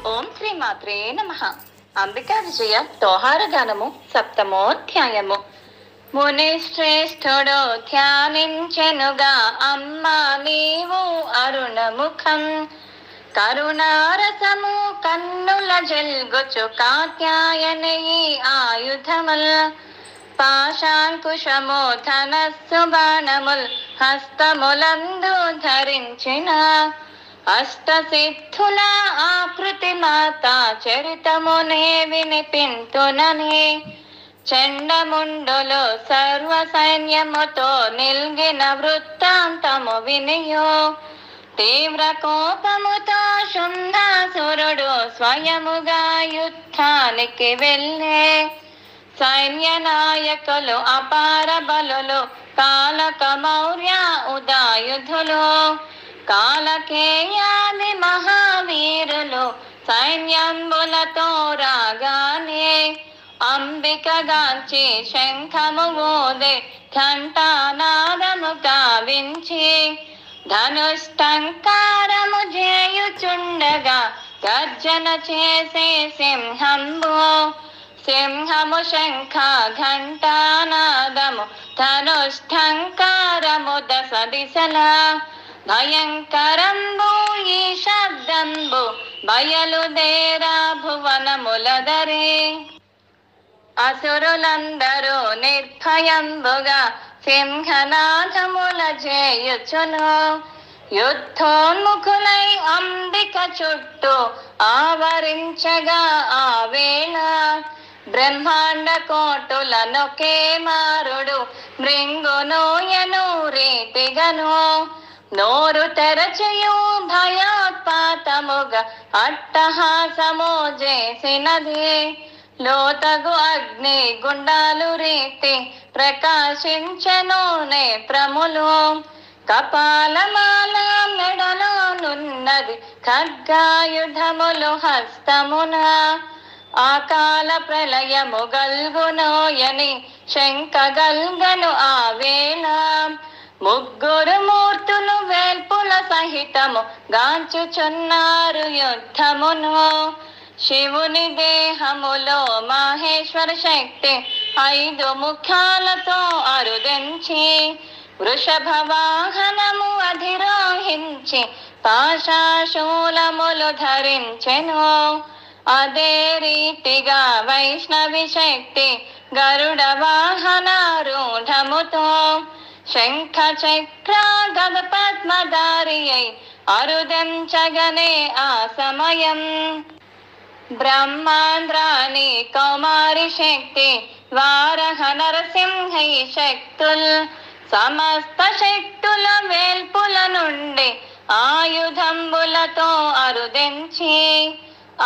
ఓం శ్రీ మాత్రే నమః. అంబికా విజయ తోహార గానము సప్తమోధ్యాయము. ముని శ్రేష్ఠుడు ధ్యానించెనుగా అమ్మా నీవు అరుణముఖం, కరుణారసము కన్నుల జల్గుచు కాత్యాయనయి ఆయుధముల్, పాశాంకుశము ధనస్సు బాణముల్ హస్తములందు ధరించిన, అష్టసిద్ధుల ఆకృతి మాత చరితమునే వినిపింతునని, చండముండులు సర్వ సైన్యముతో నిల్గిన వృత్తాంతము వినియో, తీవ్ర కోపముతో శుంభాసురుడు స్వయముగా యుద్ధానికి వెళ్ళే, సైన్య నాయకులు అపార బలులు కాలక మౌర్య ఉదాయుధులు, కాలకేయాది మహావీరులు సైన్యంబులతో రాగానే, అంబికగాంచి శంఖము ఊదే ఘంటానాదము గావించి, ధనుష్టంకారము చేయుచుండగా గర్జన చేసే సింహంబు, సింహము శంఖ ఘంటానాదము ధనుష్టంకారము దశ దిశలా, భయంకరంబు ఈ శబ్దంబు బయలుదేరా భువనములదరే. అసురులందరూ నిర్భయంబుగా సింహనాదముల చేయుచును, యుద్ధోన్ముఖులై అంబిక చుట్టూ ఆవరించగా ఆ వేళ, బ్రహ్మాండ కోటులనొకే మారుడు మృంగునోయను రీతిగను, నోరు తెరచియు భయోత్పాతముగా అట్టహాసము చేసినది, లోతగు అగ్ని గుండాలు రీతి ప్రకాశించెను నేత్రములు, కపాలమాల మెడలోనున్నది ఖడ్గాయుధములు హస్తమున, ఆకాల ప్రళయము గల్గునోయని శంఖ గల్గను ఆ వేళ, ముగ్గురు మూర్తులు వేల్పుల సహితము గాంచుచున్నారు యుద్ధమును, శివుని దేహములో మహేశ్వర శక్తి 5 ముఖాలతో అరుదించి, వృషభ వాహనము అధిరోహించి పాశాశూలములు ధరించెను, అదే రీతిగా వైష్ణవి శక్తి గరుడ వాహనారూఢముతో, శంఖ చక్ర గద పద్మధారి అయి అరుదించగనే ఆ సమయం, బ్రహ్మాంధ్రాని కౌమారి శక్తి వారహ నరసింహై శక్తుల్, సమస్త శక్తుల వేల్పుల నుండి ఆయుధంబులతో అరుదించి,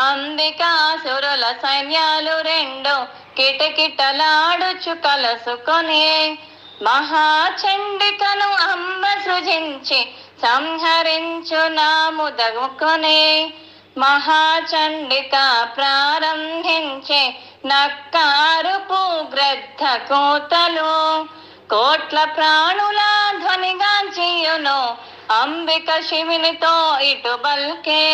అంబికాసురుల సైన్యాలు 2 కిటకిటలాడుచు కలుసుకొని, మహాచండికను అంబ సృజించి సంహరించు నాముదగుకొని, మహాచండిక ప్రారంభించే నక్కారుపు గ్రద్ధ కోతలు, కోట్ల ప్రాణుల ధ్వనిగాంచియును అంబిక శివునితో ఇటు బల్కే,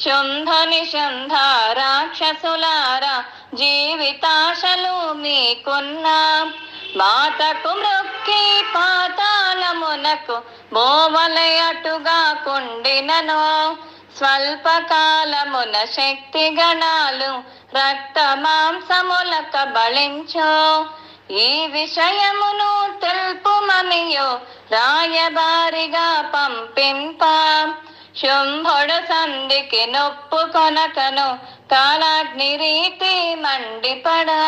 శుంభ నిశుంభ రాక్షసులారా జీవితాశలు మీకున్నా, మాతకు మృక్కి పాతాళమునకు బోవలయటుగా కుండినను, స్వల్పకాలమున శక్తి గణాలు రక్త మాంసముల కబళించు, ఈ విషయమును తెలుపుమనియు రాయబారిగా పంపింప, శుంభుడు సంధికి నొప్పు కొనకను కాలాగ్ని రీతి మండిపడా,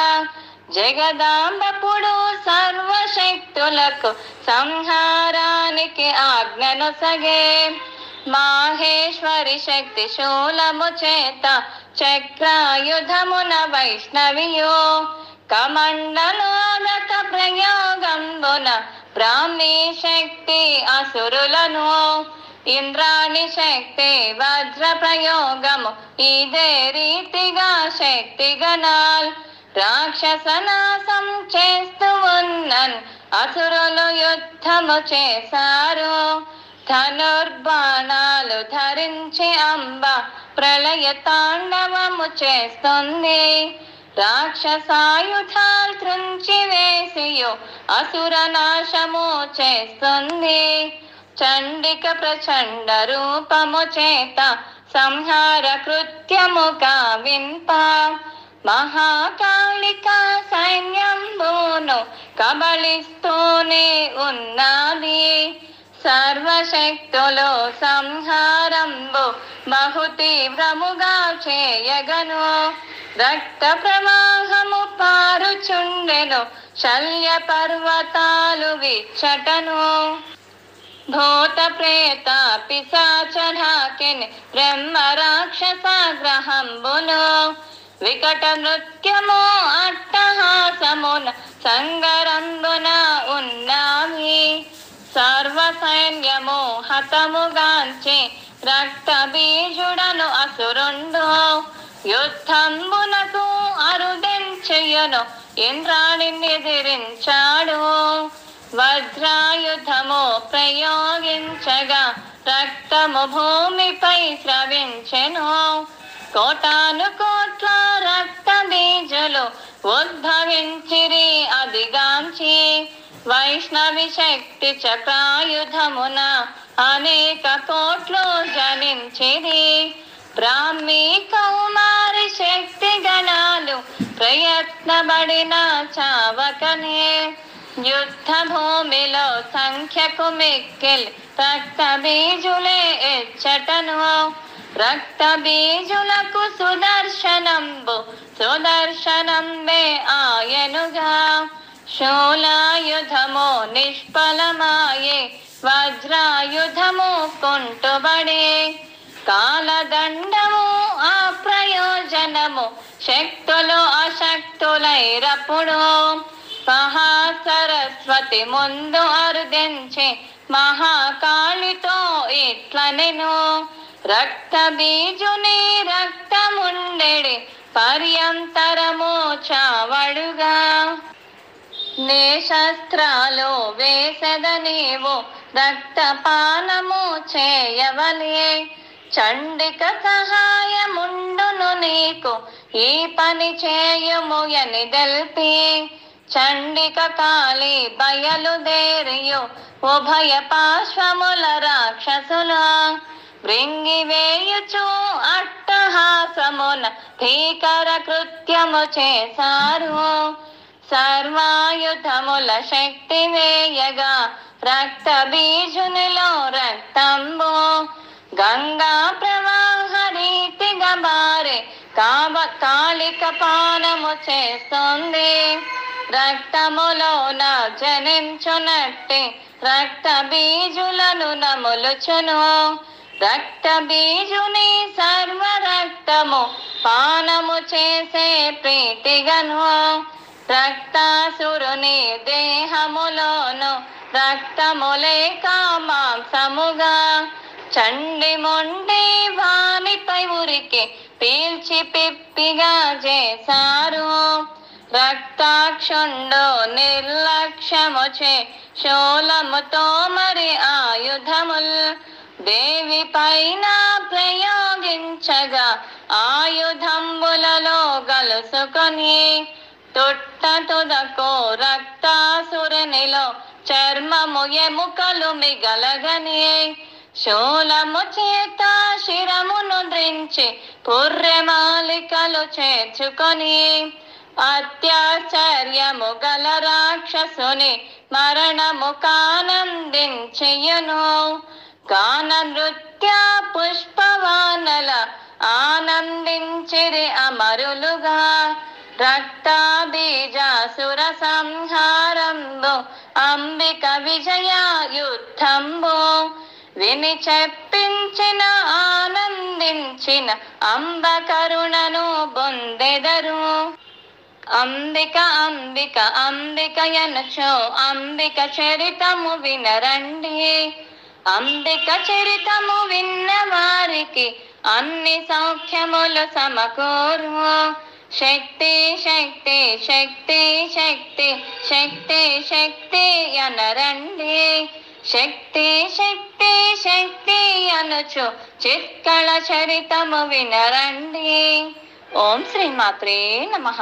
జగదాంబపుడు సర్వశక్తులకు సంహారానికి ఆజ్ఞను సగే, మాహేశ్వరి శక్తి శూలము చేత చక్రాయుధమున వైష్ణవియో, కమండలోదక ప్రయోగంబున బ్రాహ్మీ శక్తి అసురులను, ఇంద్రాణి శక్తి వజ్ర ప్రయోగము ఇదే రీతిగా శక్తి గణాల్ రాక్షసనాశం చేస్తూ ఉన్నన్ అసురులు యుద్ధము చేశారు, ధనుర్బాణాలు ధరించి అంబ ప్రళయ తాండవము చేస్తుంది. రాక్షసాయుధాలు త్రుంచి వేసియు అసుర నాశము చేస్తుంది. చండిక ప్రచండ రూపము చేత సంహార కృత్యము కావింప మహాకాళిక సైన్యంబును కబళిస్తూనే ఉన్నది. సర్వశక్తులు సంహారంబు బహు తీవ్రముగా చేయగను. రక్త ప్రవాహము పారుచుండెను శల్య పర్వతాలు విచ్చటను. భూత ప్రేత పిశాచ ఢాకిని బ్రహ్మ రాక్షస గ్రహంబును వికట నృత్యము అట్టహాసమున సంగరంబున ఉన్నావి. సర్వ సైన్యము హతముగాంచి రక్త బీజుడను అసురుండు యుద్ధంబునకు అరుదెంచెయును ఇంద్రాణిని ఎదిరించాడు. వజ్రాయుధము ప్రయోగించగా రక్తము భూమిపై స్రవించెను. కోటాను కోట్ల రక్త బీజులు ఉద్భవించిరి అదిగాంచి. వైష్ణవి శక్తి చక్రాయుధమున అనేక కోట్లు జనించిరి. బ్రాహ్మీ కౌమారి శక్తి గణాలు ప్రయత్నబడిన చావకనే. యుద్ధ భూమిలో సంఖ్యకు మిక్కిలి రక్త బీజులే ఎచ్చటను. రక్త బీజులకు సుదర్శనంబు సుదర్శనంబే ఆయనుగా. శూలాయుధము నిష్ఫలమాయే వజ్రాయుధము కుంటుబడే. కాలదండము అప్రయోజనము శక్తులు అశక్తులైరప్పుడు. మహాసరస్వతి ముందు అరుదించి మహాకాళితో ఇట్లనెను. రక్త బీజుని రక్తముండెడి పర్యంతరము చావడుగా. నీ శస్త్రాలు వేసెద నీవు రక్తపానము చేయవలే. చండిక సహాయముండును నీకు ఈ పని చేయుము అని తెల్పి. చండిక కాళి బయలుదేరియు ఉభయ పార్శ్వముల రాక్షసుల భృంగివేయుచు అట్టహాసమున భీకర కృత్యము చేశారు. సర్వాయుధముల శక్తి వేయగా రక్త బీజునిలో రక్తంబు గంగా ప్రవాహ రీతిగా బారే కాళిక పానము చేస్తుంది. రక్తములోన జనించునట్టి రక్త బీజులను నములుచును. రక్త బీజుని సర్వ రక్తము పానము చేసే ప్రీతిగను. రక్తాసురుని దేహములోను రక్తములేక మాంసముగా చండి మొండి వానిపై ఉరికి పీల్చి పిప్పిగా చేశారు. రక్తాక్షుండు నిర్లక్ష్యముచే శూలముతో మరి ఆయుధముల్ దేవి పైన ప్రయోగించగా ఆయుధంబులలో గలుసుకొని తుదకు రక్తాసురునిలో చర్మము ఎముకలు మిగలగని. శూలము చేత శిరమును ద్రించి పుర్రెమాలికలు చేర్చుకొని అత్యాశ్చర్యము గల రాక్షసుని మరణము కానందించెయును. గాన నృత్య పుష్పవానల ఆనందించిరి అమరులుగా. రక్తాబీజాసుర సంహారంబు అంబిక విజయ యుద్ధంబు విని చెప్పించిన ఆనందించిన అంబ కరుణను బొందెదరు. అంబిక అంబిక అంబిక ఎనచో అంబిక చరితము వినరండి. అంబిక చరితము విన్న వారికి అన్ని సౌఖ్యములు సమకూరు. శక్తి శక్తి శక్తి శక్తి శక్తి శక్తి అనరండి. శక్తి శక్తి శక్తి అనుచు చిత్కళ చరితము వినరండి. ఓం శ్రీ మాత్రే నమః.